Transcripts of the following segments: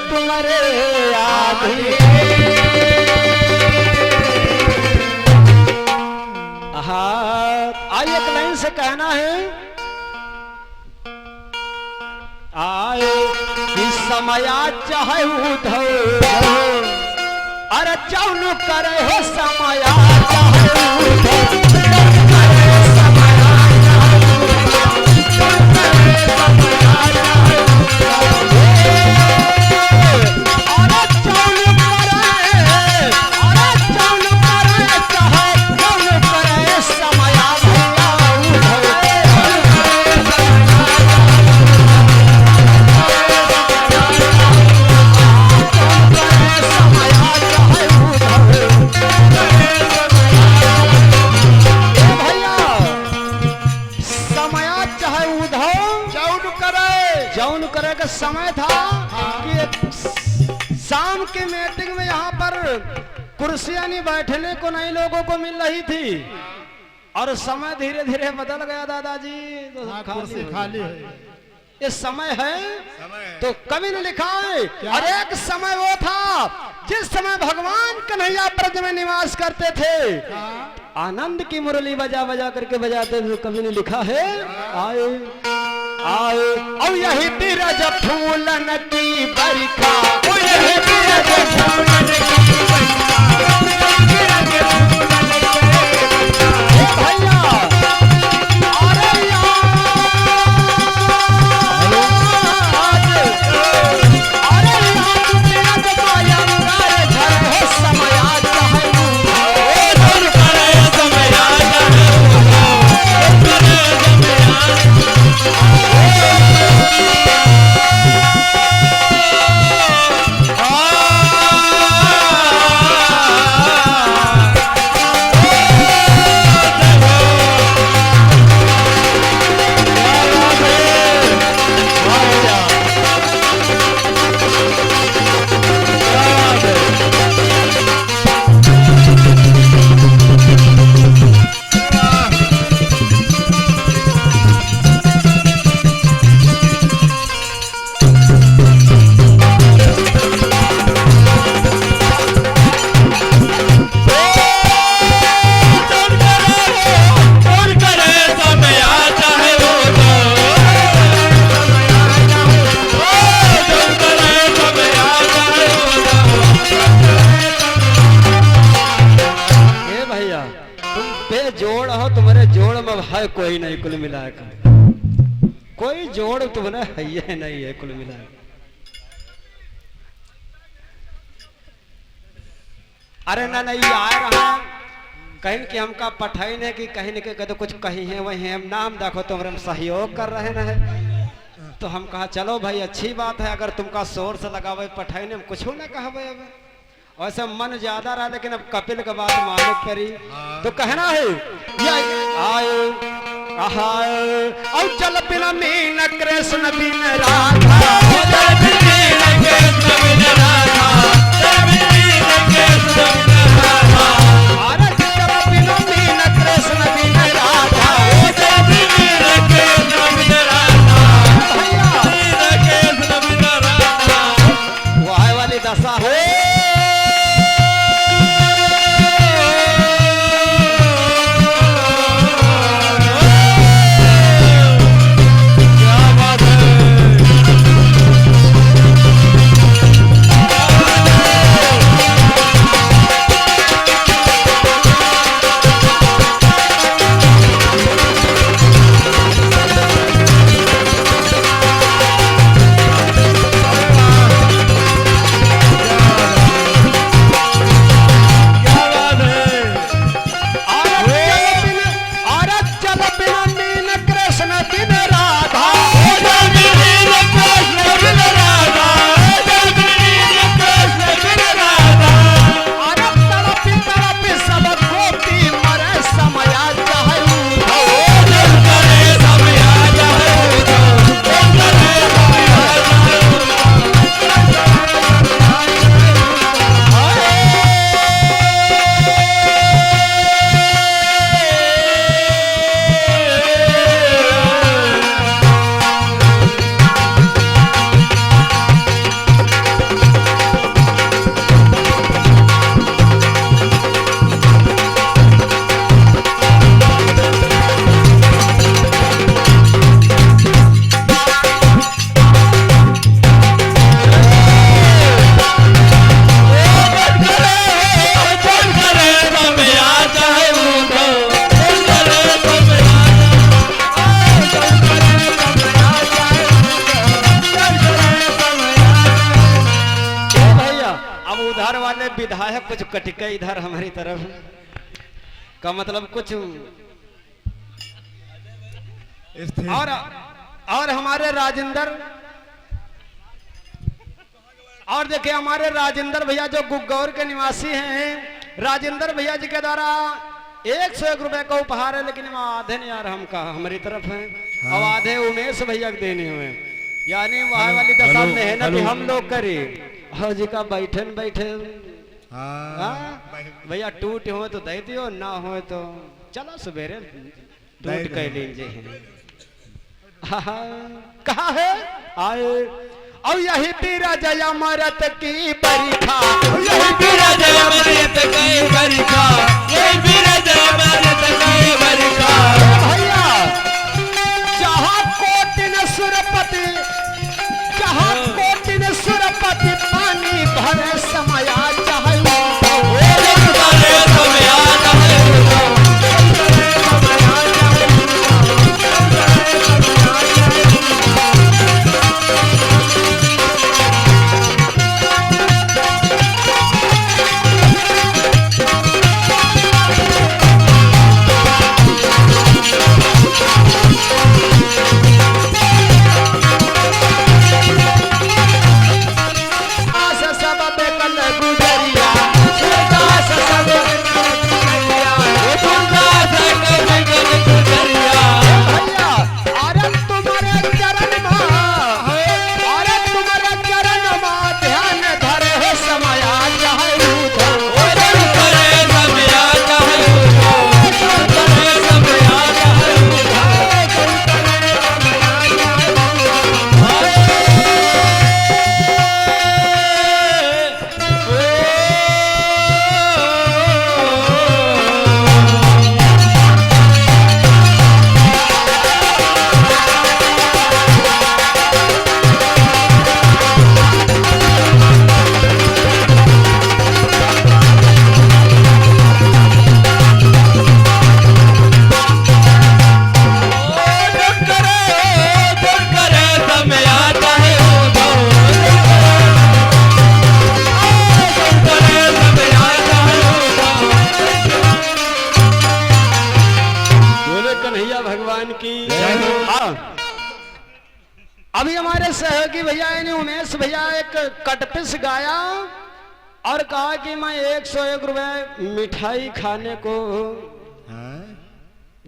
तुम्हारे आगे। आइए एक लाइन से कहना है, आए कि समया चाहे उधो अरे चौन करे हो समया चाहे उधो समय था कि शाम की मीटिंग में यहाँ पर कुर्सियां नहीं बैठने को नहीं लोगों को मिल रही थी और समय धीरे धीरे बदल गया दादाजी। तो कुर्सी खाली है, ये समय है तो कवि ने लिखा है। और एक समय वो था जिस समय भगवान कन्हैया ब्रज में निवास करते थे, आनंद की मुरली बजा बजा करके बजाते थे। कवि ने लिखा है, आए आए और यही बिरज फूलन की बरखा, यही बिरज फूलन की बरखा, भैया अरे कोई नहीं, कुल मिलाकर कोई जोड़ तुम्हें है ही नहीं है कुल मिलाकर। अरे ना नहीं आ रहा कहीं कि हमका पठाई ने कि कहीं न कहीं तो कुछ कहीं है वही है, नाम देखो तो हम सहयोग कर रहे न है। तो हम कहा चलो भाई अच्छी बात है, अगर तुमका शोर से लगावे पठाई ने हम कुछ ना कहवे। अब वैसे मन ज्यादा रहा लेकिन अब कपिल का बात मालूम करी तो कहना है आए और चल बिना मीन कृष्ण बिन राधा, चल बिना कृष्ण बिन राधा, चल बिना कृष्ण बिन राधा, अरे चल बिना मीन कृष्ण बिन राधा, चल बिना कृष्ण बिन राधा, भैया बिना कृष्ण बिन राधा। वह वाली दशा है उधर वाले विधायक कुछ कटके इधर हमारी तरफ का मतलब कुछ और हमारे राजेंद्र और देखिए हमारे राजेंद्र भैया जो गुग्गौर के निवासी हैं, राजेंद्र भैया जी के द्वारा 101 रुपए का उपहार है, लेकिन आधे नहीं यार हमका हमारी तरफ है। हाँ। और आधे उमेश भैया के देने हुए, यानी वहाँ वाली दशा में है ना कि हम लोग करे हो जी का बैठे बैठे भैया टूट हो तो दे दियो, ना हो तो चलो सवेरे टूट के लीजिए। कहा है आए और यही बीरा जया मरत की बरिखा, यही बीरा जया मरत की बरिखा, यही बीरा जया मरत की बरिखा। भैया जहाँ कोटिन सुरपति, जहाँ कोटिन सुरपति पानी भरे समया चाहे अभी हमारे सहयोगी भैया यानी उमेश भैया एक कटपिस गाया और कहा कि मैं 101 रुपए मिठाई खाने को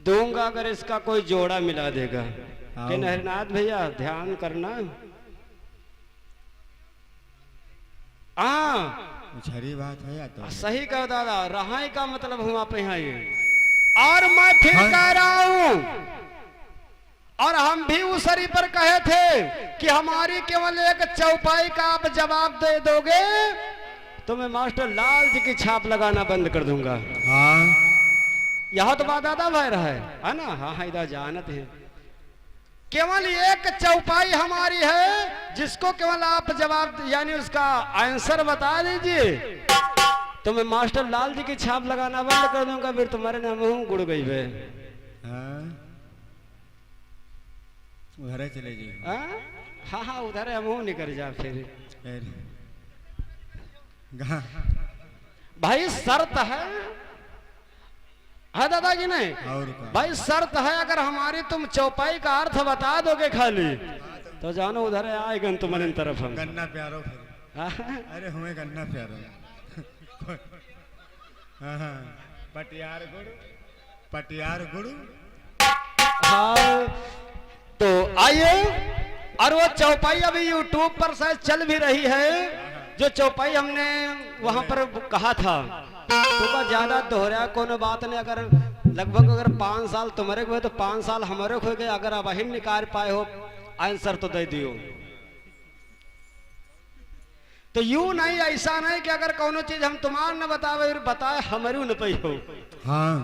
दूंगा अगर इसका कोई जोड़ा मिला देगा। कि हरिनाथ भैया ध्यान करना। छरी बात है या तो सही कहो दादा, रहाई का मतलब हुआ पे और मैं फिर कह रहा हूं और हम भी उसरी पर कहे थे कि हमारी केवल एक चौपाई का आप जवाब दे दोगे तो मैं मास्टर लाल जी की छाप लगाना बंद कर दूंगा। हाँ यह तो बात दादा भाई रहा है ना। हाँ इधर जानत है। केवल एक चौपाई हमारी है जिसको केवल आप जवाब यानी उसका आंसर बता दीजिए तो मैं मास्टर लाल जी की छाप लगाना बंद कर दूंगा। फिर तुम्हारे नाम हूँ गुड़ गई वे। उधर चले जी। हाँ हाँ उधर हम हूँ निकल जा फिर भाई शर्त है दादा की नहीं भाई शर्त है अगर हमारी तुम चौपाई का अर्थ बता दोगे खाली तो जानो उधर आएगा तुम्हारी तरफ हम गन्ना प्यारो फिर। अरे हमें गन्ना प्यारो पटियार गुड़। हाँ तो आइए और वो चौपाई अभी यूट्यूब पर शायद चल भी रही है जो चौपाई हमने वहां पर कहा था। तो ज्यादा दोहरा कोनो बात नहीं। अगर लगभग अगर 5 साल तुम्हारे को है तो 5 साल हमारे को गए। अगर अब ही निकाल पाए हो आंसर तो दे दियो। तो यूं नहीं ऐसा नहीं कि अगर कोनो चीज हम तुम्हार न बतावे बताए हमारे न पे हो। हाँ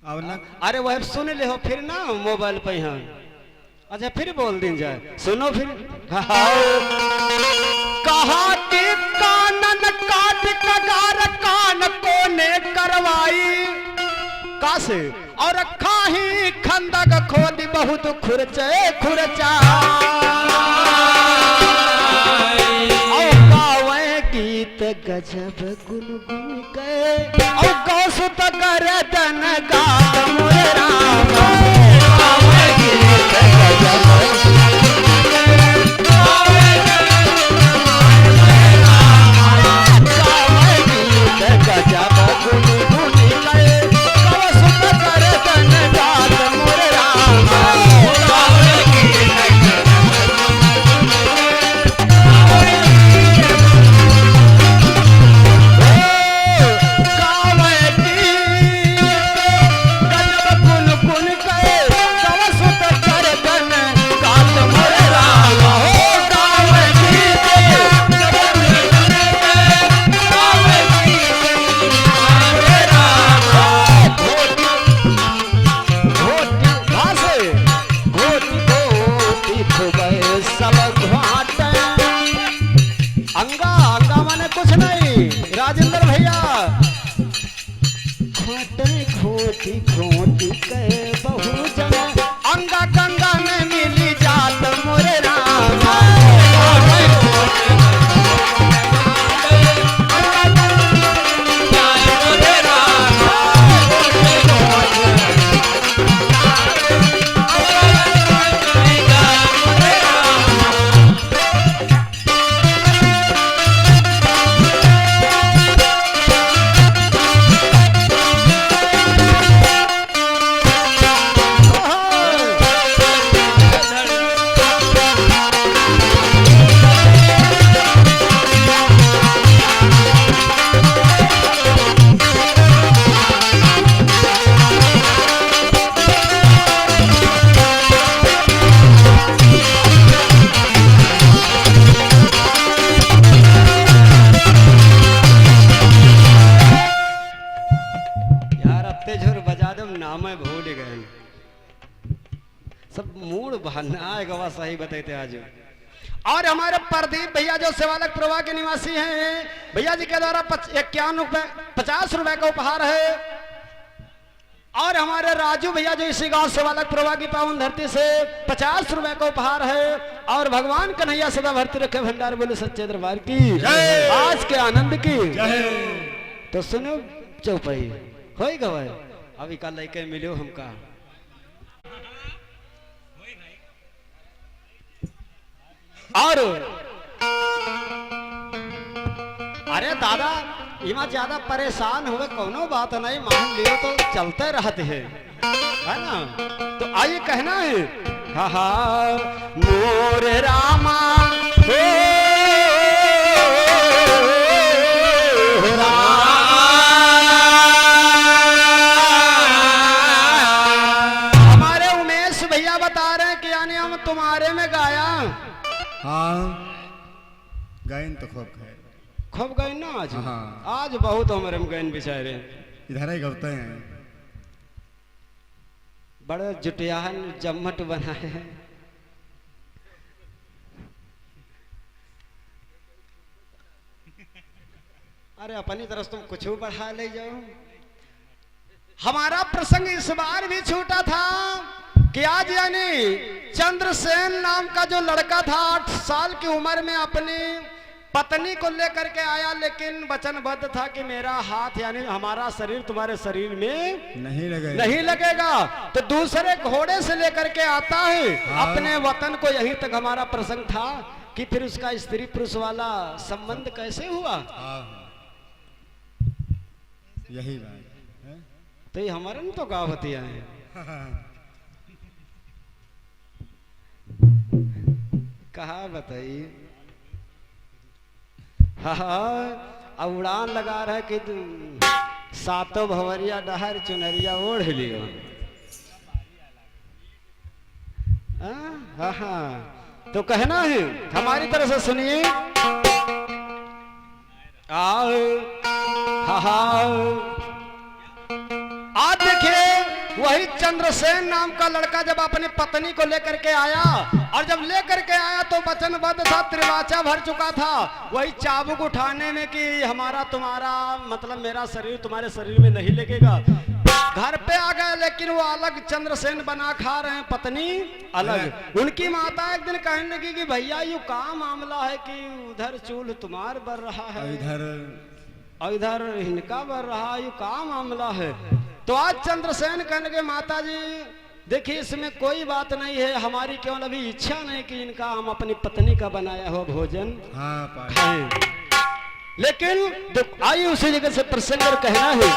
अब ना अरे वह सुन ले हो फिर ना मोबाइल पे। हाँ अच्छा फिर बोल दी जाए सुनो फिर। कहा कि कानन काट कगार कान कोने करवाई कासे और खाही खंदक खोदी बहुत खुरचे खुरचा गावे गजब गुनगुन के और गौसुत कर तन गात मोरे राम गावे गीत गजब गजब गुनगुन के गौसुत कर तन गात मोरे राम गावे गीत अंगा अंगा माने कुछ नहीं राजेंद्र भैया खोटे खोटी खोटी के बहु जन अंगा गंगा में मिली जात मोरे राम सब मूड बहाना है गवा सही बताते आज। और हमारे प्रदीप भैया जो सेवालक प्रवाह के निवासी हैं भैया जी के द्वारा 50 रुपए का उपहार है। और हमारे राजू भैया जो इसी गांव सेवालक प्रवाह की पावन धरती से 50 रुपए का उपहार है। और भगवान कन्हैया सदा भरती रखे भंडार बोले सच्चे दरबार की आज के आनंद की तो सुनो चौपाई हो गवा अभी कल लेके मिलो हमका और अरे दादा इमा ज्यादा परेशान हुए कोनो बात नहीं मान लियो तो चलते रहते हैं है ना। तो आइए कहना है हा हा मोरे रामा हमारे उमेश भैया बता रहे हैं कि यानी हम तुम्हारे में गाया हाँ गायन तो खूब गए ना आज हाँ। आज बहुत हमारे में गए बेचारे इधर ही गवते हैं बड़े जुटियाहन जम्मट बनाए हैं। अरे अपनी तरफ तुम कुछ बढ़ा ले जाओ। हमारा प्रसंग इस बार भी छूटा था कि आज यानी चंद्रसेन नाम का जो लड़का था 8 साल की उम्र में अपनी पत्नी को लेकर के आया लेकिन वचनबद्ध था कि मेरा हाथ यानी हमारा शरीर तुम्हारे शरीर में नहीं लगेगा। तो दूसरे घोड़े से लेकर के आता है अपने वतन को। यहीं तक हमारा प्रसंग था कि फिर उसका स्त्री पुरुष वाला संबंध कैसे हुआ यही बात है? तो ये हमारे तो गावतिया है कहा बताइए। हाँ उड़ान लगा रहा है कि सातों भवरिया डहर चुनरिया ओढ़ लियो। हाँ हाँ तो कहना है हमारी तरफ से सुनिए। आओ आज देखिए वही चंद्रसेन नाम का लड़का जब अपनी पत्नी को लेकर के आया और जब लेकर के आया तो वचनबद्ध था त्रिवाचा भर चुका था वही चाबुक उठाने में कि हमारा तुम्हारा मतलब मेरा शरीर तुम्हारे शरीर में नहीं लगेगा। घर पे आ गए, लेकिन वो अलग चंद्रसेन बना खा रहे हैं, पत्नी अलग। उनकी माता एक दिन कहने लगी कि भैया यू का मामला है कि उधर चूल तुम्हार बर रहा है और इधर इनका बर रहा, यू का मामला है। तो आज चंद्रसेन कहने लगे माता जी देखिए इसमें कोई बात नहीं है, हमारी केवल अभी इच्छा नहीं कि इनका हम अपनी पत्नी का बनाया हुआ भोजन खाएं। लेकिन आइए उसी जगह से प्रसंग और कहना है,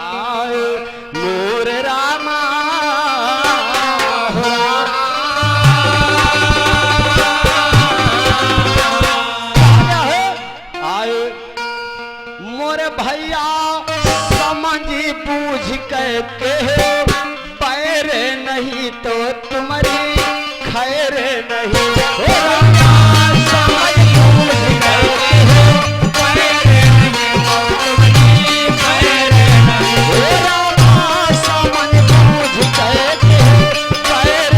आए मोर रामा आए मोर भैया समझी बूझ के पैर नहीं तो तुम्हारी खैर नहीं। समझ बूझ के पैर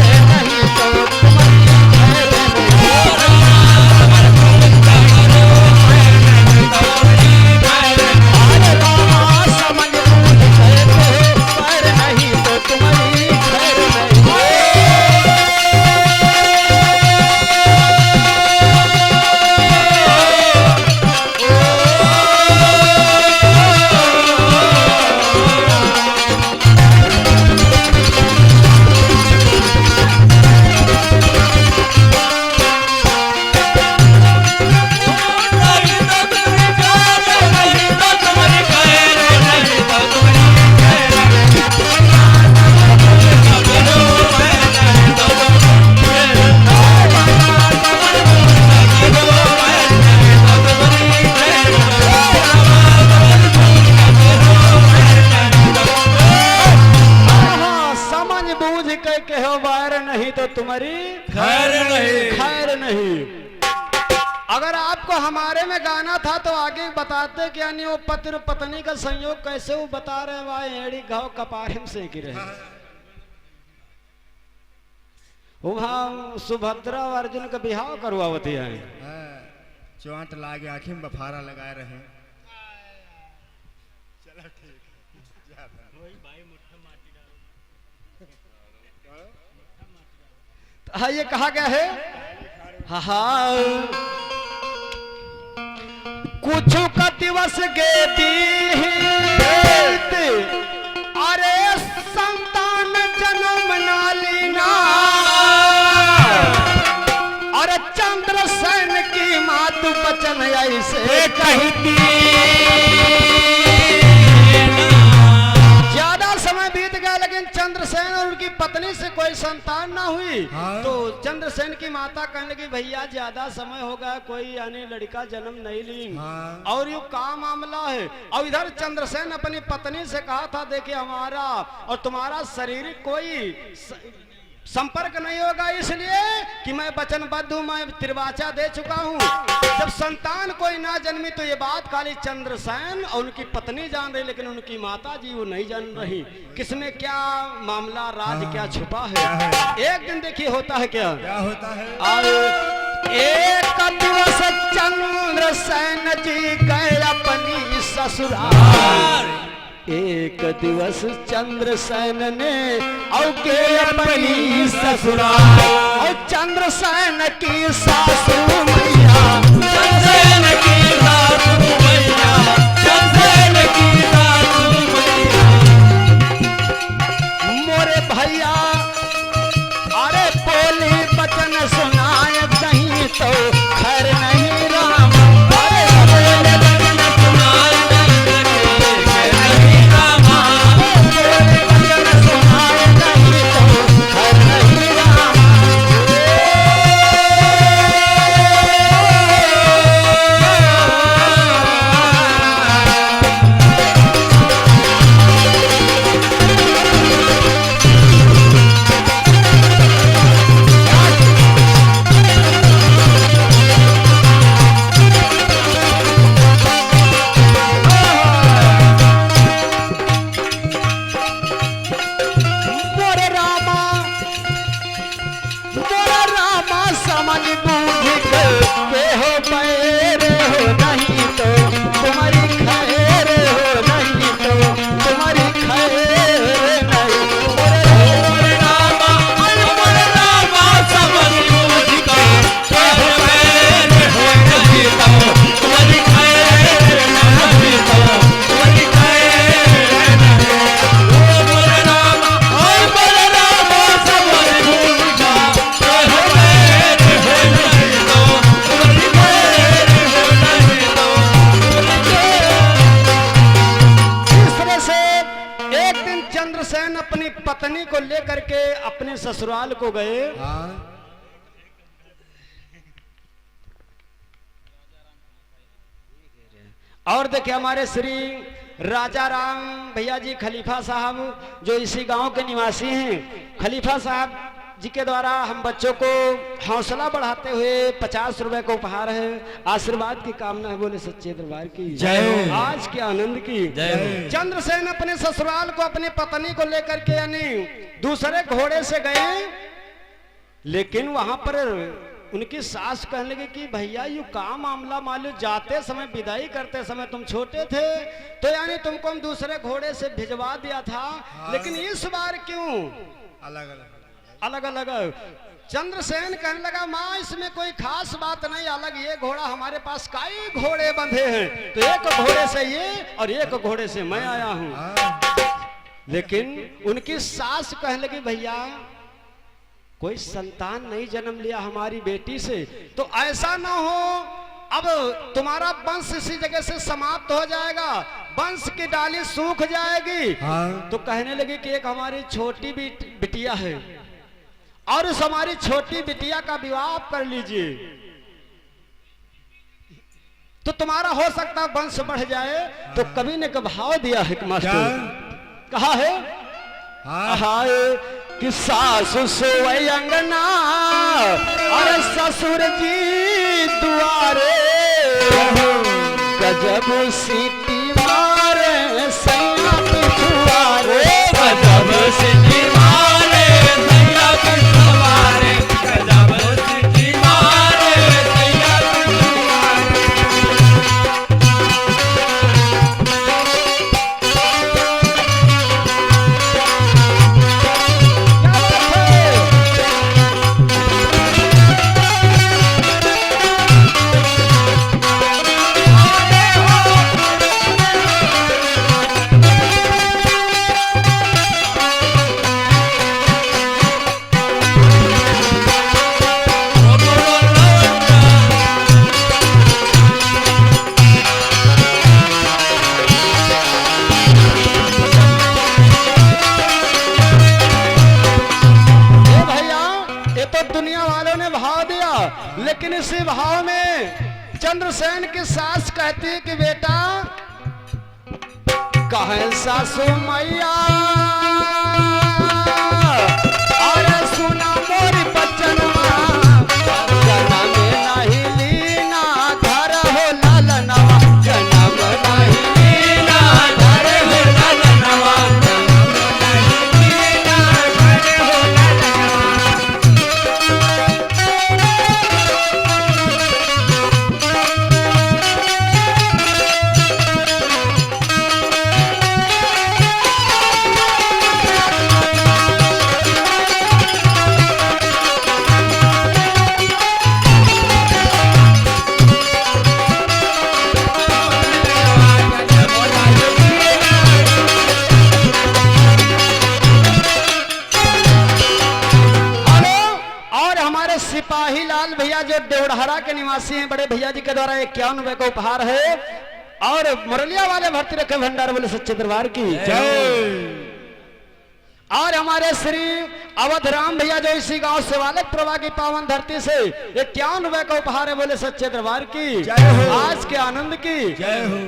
नहीं तो तुम्हारी खैर नहीं। समझ बूझ के पैर नहीं तो तुम्हारी खैर खैर नहीं। अगर आपको हमारे में गाना था तो आगे बताते कि यानी वो पति और पत्नी का संयोग कैसे वो बता रहे भाई एड़ी घाव कपारे से गिरे। वहाँ सुभद्रा और अर्जुन का बिहाव करवावती है, चोट लागे आँखी में बफारा लगाए रहे। चलो ठीक हाँ ये कहा गया है, हाँ कुछ का दिवस गे बीत, अरे संतान जन्म ना लेना, अरे चंद्रसेन की मातु बचन ऐसे कहती। ज्यादा समय बीत गया लेकिन चंद्रसेन और उनकी पत्नी से कोई संतान ना हुई। हाँ? तो चंद्रसेन की माता कहने लगी भैया ज्यादा समय हो गया कोई यानी लड़का जन्म नहीं ली। हाँ? और ये क्या मामला है। और इधर चंद्रसेन अपनी पत्नी से कहा था देखिए हमारा और तुम्हारा शारीरिक कोई संपर्क नहीं होगा, इसलिए कि मैं वचनबद्ध हूं, मैं त्रिवाचा दे चुका हूं। जब संतान कोई ना जन्मी तो ये बात खाली चंद्रसेन और उनकी पत्नी जान रही, लेकिन उनकी माता जी वो नहीं जान रही किसमें क्या मामला राज क्या छुपा है। एक दिन देखिए होता है क्या होता है। और एक दिवस चंद्रसेन जी गए अपनी ससुराल। एक दिवस चंद्रसेन ने और के अपनी ससुराल, और चंद्रसेन की सासू मैया, चंद्रसेन की सासू मैया, चंद्रसेन की सासू मैया, मोरे भैया अरे बोली बचन सुनाए नहीं तो खैर नहीं राम। अरे बोले बचन सुनाए समझ बूझ के हो पैर हो नहीं तो तुम्हारी खैर ससुराल को गए। हाँ और देखिए हमारे श्री राजा राम भैया जी खलीफा साहब जो इसी गांव के निवासी हैं, खलीफा साहब जी के द्वारा हम बच्चों को हौसला बढ़ाते हुए 50 रुपए का उपहार है। आशीर्वाद की कामना है, बोले सच्चे दरबार की जय हो। आज के आनंद की जय हो। चंद्रसेन अपने ससुराल को अपनी पत्नी को लेकर के यानी दूसरे घोड़े से गए, लेकिन वहां पर उनकी सास कहने लगी कि भैया यू काम मामला मालूम, जाते समय विदाई करते समय तुम छोटे थे तो यानी तुमको हम दूसरे घोड़े से भिजवा दिया था, लेकिन इस बार क्यों अलग अलग अलग। चंद्रसेन कहने लगा माँ इसमें कोई खास बात नहीं, अलग ये घोड़ा हमारे पास कई घोड़े बंधे हैं, तो एक घोड़े से ये और एक घोड़े से मैं आया हूँ। लेकिन उनकी सास कहने लगी भैया कोई संतान नहीं जन्म लिया हमारी बेटी से, तो ऐसा ना हो अब तुम्हारा वंश इसी जगह से समाप्त हो जाएगा, वंश की डाली सूख जाएगी। हाँ। तो कहने लगी कि एक हमारी छोटी बिटिया है और उस हमारी छोटी बिटिया का विवाह आप कर लीजिए, तो तुम्हारा हो सकता वंश बढ़ जाए। तो कवि ने का भाव दिया है मास्टर, कहा है हाय कि सासु सोई अंगना और ससुर जी दुआरे, गजब सीटी मारे सैया पिछुआरे, गजब सीटी मारे सैया पिछुआरे, गजब सीटी मारे सैया पिछुआरे। लेकिन इसी भाव में चंद्रसेन की सास कहती है कि बेटा कहे सासू मैया अरे सुना मोरी बचनवा, जन्म नहीं लीना घर हो ललनवा, जन्म नहीं लीना घर हो ललनवा, जन्म नहीं लीना घर हो सिपाही लाल भैया जो देवड़हरा के निवासी हैं, बड़े भैया जी के द्वारा 51 रुपए का उपहार है। और मुरलिया वाले भर्ती रखे भंडार बोले सच्चे दरबार की जय। और हमारे श्री अवधराम भैया जो इसी गांव शिवालक प्रभा की पावन धरती से 51 रुपए का उपहार है, बोले सच्चे दरबार की जय हो। आज के आनंद की जय हो।